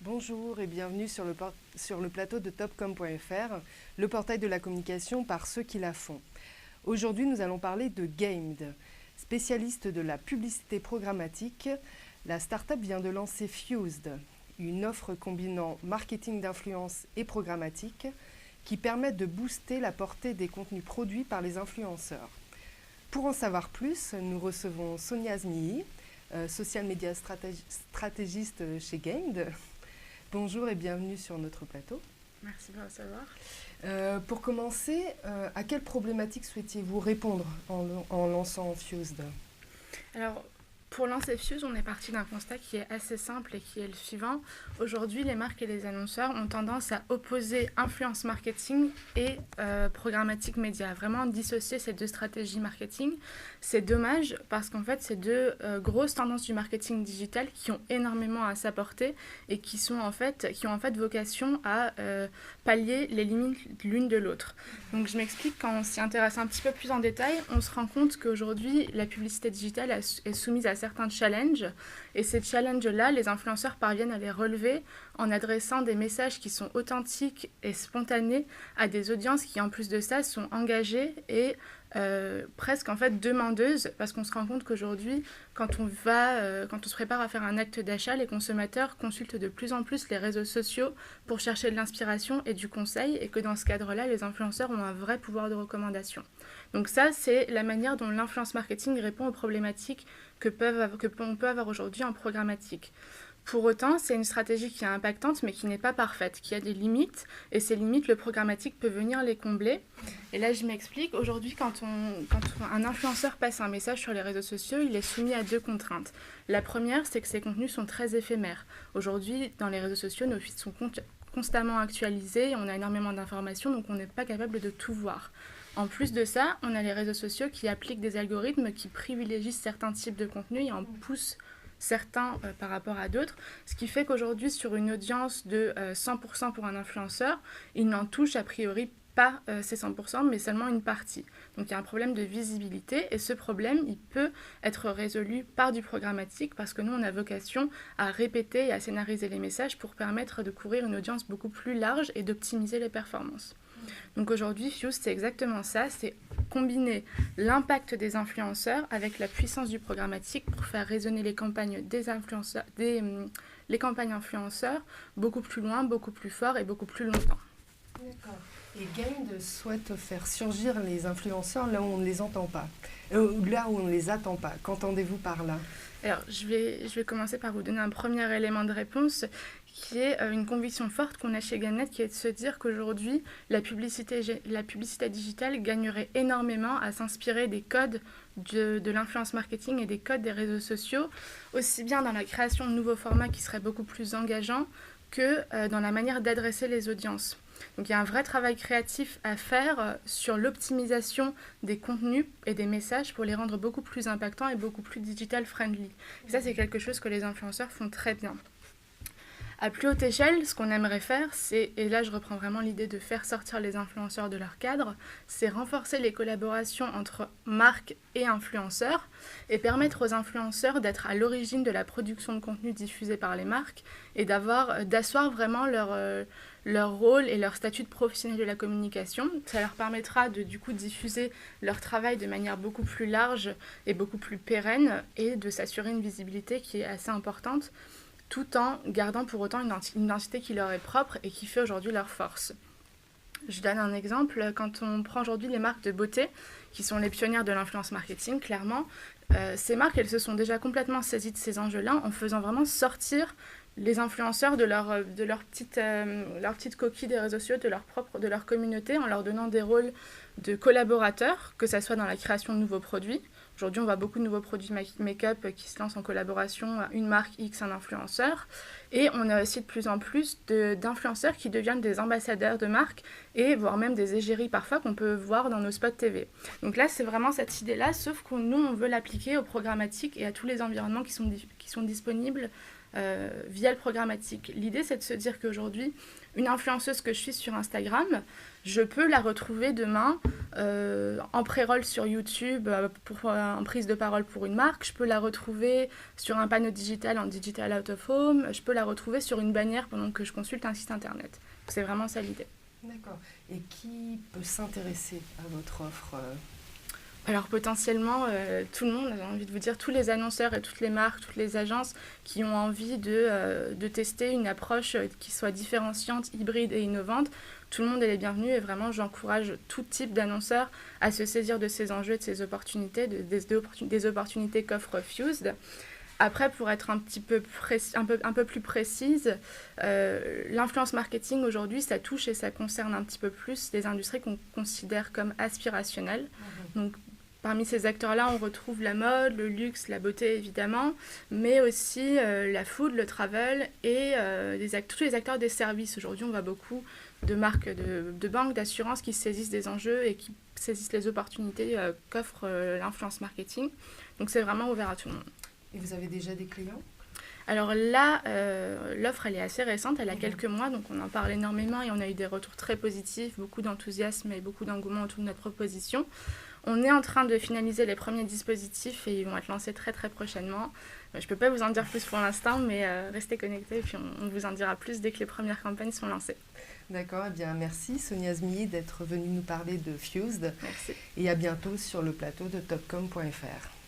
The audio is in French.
Bonjour et bienvenue sur le plateau de topcom.fr, le portail de la communication par ceux qui la font. Aujourd'hui, nous allons parler de Gamed. Spécialiste de la publicité programmatique, la start-up vient de lancer Fused, une offre combinant marketing d'influence et programmatique qui permet de booster la portée des contenus produits par les influenceurs. Pour en savoir plus, nous recevons Sonia Zmihi, social media stratégiste chez Gamed. Bonjour et bienvenue sur notre plateau. Merci de me recevoir. Pour commencer, à quelle problématique souhaitiez-vous répondre en lançant Fused ? Alors, pour lancer Fuse, on est parti d'un constat qui est assez simple et qui est le suivant. Aujourd'hui, les marques et les annonceurs ont tendance à opposer influence marketing et programmatique média, vraiment dissocier ces deux stratégies marketing. C'est dommage parce qu'en fait, c'est deux grosses tendances du marketing digital qui ont énormément à s'apporter et qui ont en fait vocation à pallier les limites l'une de l'autre. Donc je m'explique, quand on s'y intéresse un petit peu plus en détail, on se rend compte qu'aujourd'hui, la publicité digitale est soumise à certains challenges. Et ces challenges-là, les influenceurs parviennent à les relever en adressant des messages qui sont authentiques et spontanés à des audiences qui, en plus de ça, sont engagées et presque en fait demandeuses, parce qu'on se rend compte qu'aujourd'hui, quand on se prépare à faire un acte d'achat, les consommateurs consultent de plus en plus les réseaux sociaux pour chercher de l'inspiration et du conseil, et que dans ce cadre-là, les influenceurs ont un vrai pouvoir de recommandation. Donc ça, c'est la manière dont l'influence marketing répond aux problématiques qu'on peut avoir aujourd'hui en programmatique. Pour autant, c'est une stratégie qui est impactante, mais qui n'est pas parfaite, qui a des limites, et ces limites, le programmatique peut venir les combler. Et là, je m'explique. Aujourd'hui, quand un influenceur passe un message sur les réseaux sociaux, il est soumis à deux contraintes. La première, c'est que ces contenus sont très éphémères. Aujourd'hui, dans les réseaux sociaux, nos feeds sont constamment actualisés, on a énormément d'informations, donc on n'est pas capable de tout voir. En plus de ça, on a les réseaux sociaux qui appliquent des algorithmes qui privilégient certains types de contenus et en poussent certains par rapport à d'autres, ce qui fait qu'aujourd'hui, sur une audience de 100% pour un influenceur, il n'en touche a priori pas ces 100%, mais seulement une partie. Donc il y a un problème de visibilité, et ce problème, il peut être résolu par du programmatique, parce que nous, on a vocation à répéter et à scénariser les messages pour permettre de couvrir une audience beaucoup plus large et d'optimiser les performances. Donc aujourd'hui, Fuse, c'est exactement ça, c'est combiner l'impact des influenceurs avec la puissance du programmatique pour faire résonner les campagnes les campagnes influenceurs beaucoup plus loin, beaucoup plus fort et beaucoup plus longtemps. D'accord. Et Gamed souhaite faire surgir les influenceurs là où on ne les entend pas, là où on ne les attend pas. Qu'entendez-vous par là ? Alors, je vais commencer par vous donner un premier élément de réponse qui est une conviction forte qu'on a chez Gamnet, qui est de se dire qu'aujourd'hui, la publicité digitale gagnerait énormément à s'inspirer des codes de l'influence marketing et des codes des réseaux sociaux, aussi bien dans la création de nouveaux formats qui seraient beaucoup plus engageants que dans la manière d'adresser les audiences. Donc il y a un vrai travail créatif à faire sur l'optimisation des contenus et des messages pour les rendre beaucoup plus impactants et beaucoup plus digital friendly. Et ça, c'est quelque chose que les influenceurs font très bien. À plus haute échelle, ce qu'on aimerait faire, c'est, et là je reprends vraiment l'idée de faire sortir les influenceurs de leur cadre, c'est renforcer les collaborations entre marques et influenceurs et permettre aux influenceurs d'être à l'origine de la production de contenu diffusé par les marques et d'asseoir vraiment leur rôle et leur statut de professionnel de la communication. Ça leur permettra de du coup diffuser leur travail de manière beaucoup plus large et beaucoup plus pérenne et de s'assurer une visibilité qui est assez importante, tout en gardant pour autant une identité qui leur est propre et qui fait aujourd'hui leur force. Je donne un exemple. Quand on prend aujourd'hui les marques de beauté, qui sont les pionnières de l'influence marketing, clairement, ces marques, elles se sont déjà complètement saisies de ces enjeux-là en faisant vraiment sortir les influenceurs de leur petite coquille des réseaux sociaux, de leur communauté, en leur donnant des rôles de collaborateurs, que ce soit dans la création de nouveaux produits. Aujourd'hui, on voit beaucoup de nouveaux produits make-up qui se lancent en collaboration, une marque X, un influenceur. Et on a aussi de plus en plus d'influenceurs qui deviennent des ambassadeurs de marques et voire même des égéries parfois qu'on peut voir dans nos spots TV. Donc là, c'est vraiment cette idée-là, sauf que nous, on veut l'appliquer au programmatique et à tous les environnements qui sont disponibles via le programmatique. L'idée, c'est de se dire qu'aujourd'hui, une influenceuse que je suis sur Instagram, je peux la retrouver demain en pré-roll sur YouTube en prise de parole pour une marque. Je peux la retrouver sur un panneau digital en digital out of home. Je peux la retrouver sur une bannière pendant que je consulte un site internet. C'est vraiment ça l'idée. D'accord. Et qui peut s'intéresser à votre offre Alors potentiellement, tout le monde, j'ai envie de vous dire, tous les annonceurs et toutes les marques, toutes les agences qui ont envie de tester une approche qui soit différenciante, hybride et innovante, tout le monde est les bienvenus et vraiment j'encourage tout type d'annonceurs à se saisir de ces enjeux et de ces opportunités, des opportunités qu'offre Fused. Après, pour être un peu plus précise, l'influence marketing aujourd'hui, ça touche et ça concerne un petit peu plus les industries qu'on considère comme aspirationnelles. Donc, parmi ces acteurs-là, on retrouve la mode, le luxe, la beauté évidemment, mais aussi la food, le travel et tous les acteurs des services. Aujourd'hui, on voit beaucoup de marques de banques, d'assurances qui saisissent des enjeux et qui saisissent les opportunités qu'offre l'influence marketing. Donc, c'est vraiment ouvert à tout le monde. Et vous avez déjà des clients ? Alors là, l'offre, elle est assez récente, elle a quelques mois, donc on en parle énormément et on a eu des retours très positifs, beaucoup d'enthousiasme et beaucoup d'engouement autour de notre proposition. On est en train de finaliser les premiers dispositifs et ils vont être lancés très très prochainement. Je ne peux pas vous en dire plus pour l'instant, mais restez connectés et puis on vous en dira plus dès que les premières campagnes sont lancées. D'accord, eh bien merci Sonia Zmilly d'être venue nous parler de Fused. Merci. Et à bientôt sur le plateau de topcom.fr.